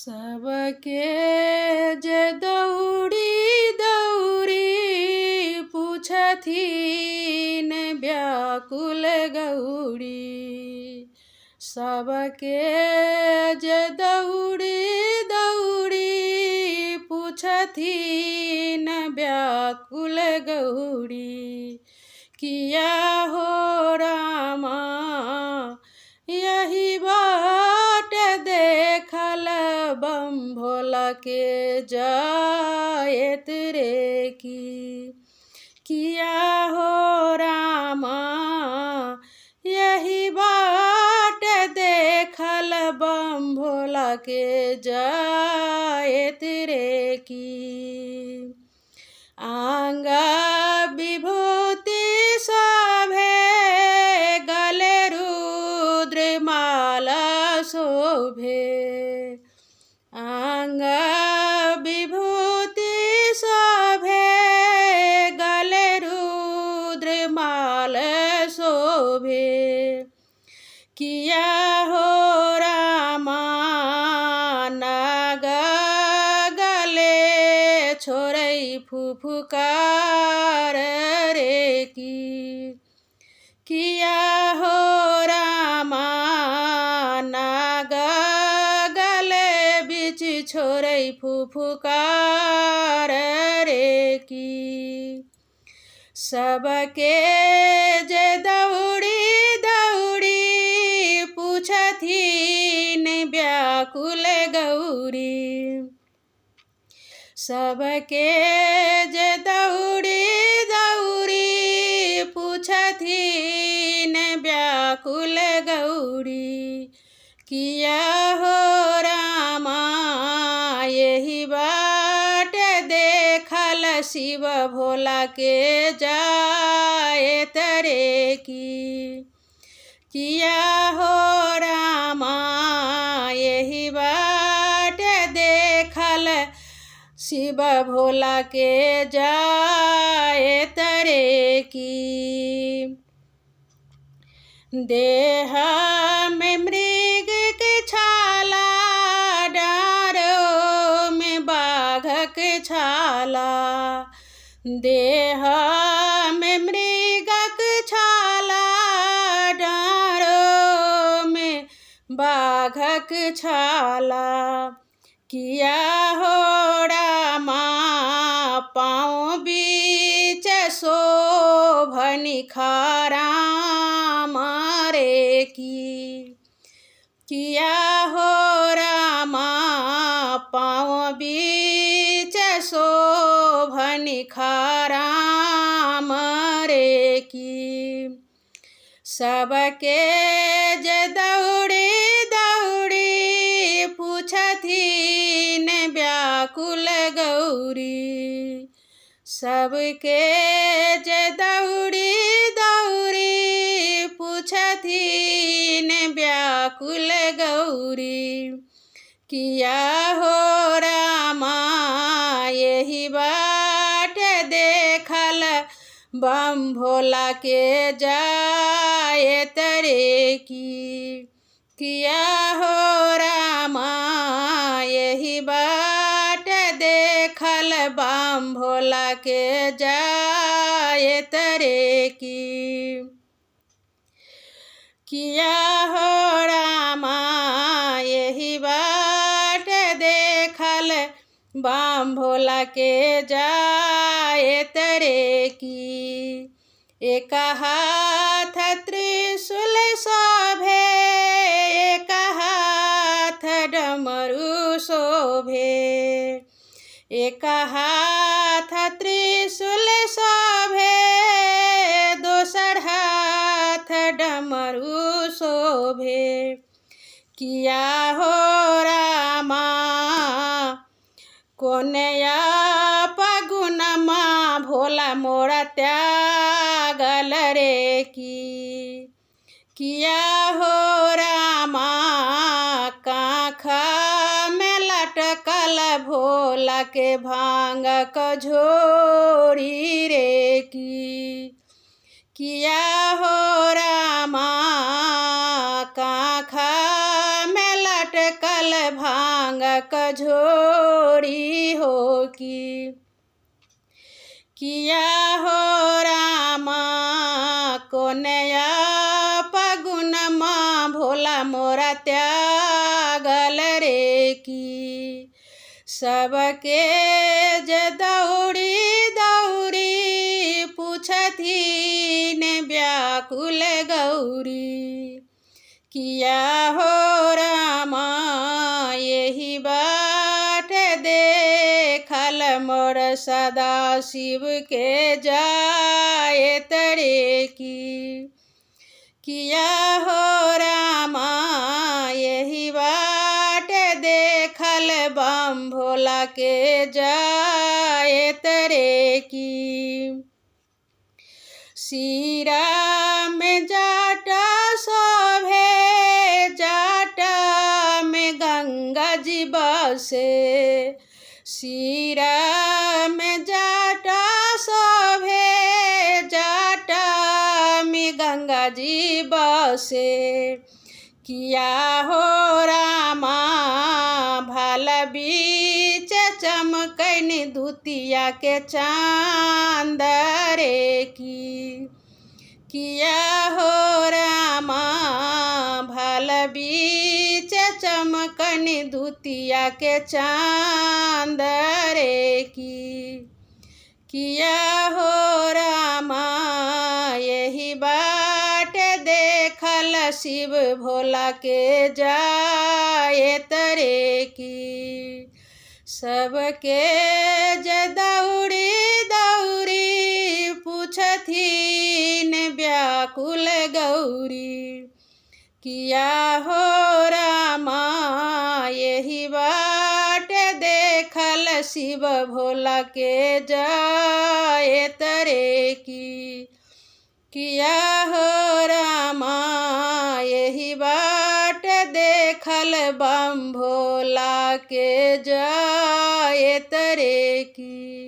सबके जे दौड़ी दौड़ी पूछथिन व्याकुल गौरी। सबके जे दौड़ी दौड़ी पूछथिन व्याकुल गौरी। किया हो रामा यही बाट देखल बम भोला के जायत रे की। किया हो रामा यही बाट देखल बम भोला के जायत रे की। आंगा विभूति शोभे गले रुद्र माला शोभे। आंगा विभूति शोभे गले रुद्र माला शोभे। किया हो रामा नाग गले छोड़ै फुफुकार रे की। किया हो रामा नाग गले बीच छोड़ै फुफुकार रे की। सबके जे दौड़ी दौड़ी पूछथिन व्याकुल गौरी। सबके जे दौड़ी दौड़ी पूछथिन व्याकुल गौरी। किया हो रामा यही बाट देखल शिव भोला के जायत रे की। किया हो रामा यही बाट देखल शिव भोला के जायत रे की। देह में मृग के छाला डाँड़ों में बाघक छाला। देह में मृगक छाला डाँड़ों में बाघक छाला। किया हो रामा पाँव बीच शोभनि खाराम रे की। किया हो रामा पाँव बीच शोभनि खाराम रे की। सबके जे दौड़ी दौड़ी पूछथिन व्याकुल गौरी। सबके जे दौड़ी दौड़ी पूछथिन व्याकुल गौरी। किया हो रामा यही बाट देखल बम भोला के जायत रे की। किया हो रामा यही बाट देखल बम भोला के जायत रे की। किया हो रामा यही बाट देखल बम भोला के जायत रे की। एक हाथ त्रिशूल शोभे एक हाथ डमरू शोभे। एक हाथ त्रिशूल शोभे दोसर हाथ डमरू शोभे। किया हो रामा कोनया पगुनमा भोला मोरा त्यागल रे की। किया हो रामा काखा में लटकल भोला के भांग कझोरी रे की। किया हो रामा काखा में लटकल देखल भांग कझोरी हो की। किया हो रामा कोनया पगुनमा भोला मोरा त्यागल रे की। सबके जे दौड़ी दौड़ी पूछथिन व्याकुल गौरी। किया हो रामा यही बाट देखल मोर सदा शिव के जाए तरे की। किया हो रामा यही बाट देखल बम भोला के जाए तरे की। सिरा में जाटा शोभे जाटा में गंगा जी बसे। सिरा में जाटा शोभे जाटा में गंगा जी बसे। किया हो रामा भाल बीच चमकैन दुतिया के चांद रे की। किया हो रामा भाल बीच चमकैन दुतिया के चांद रे की। किया हो रामा यही बाट देखल शिव भोला के जाए तरे की। सबके जे दौड़ी दौड़ी पूछथिन व्याकुल गौरी। किया हो रामा यही बाट देखल शिव भोला के जाए तरे की। किया हो रामा यही बाट देखल बम भोला के जाए तरे की।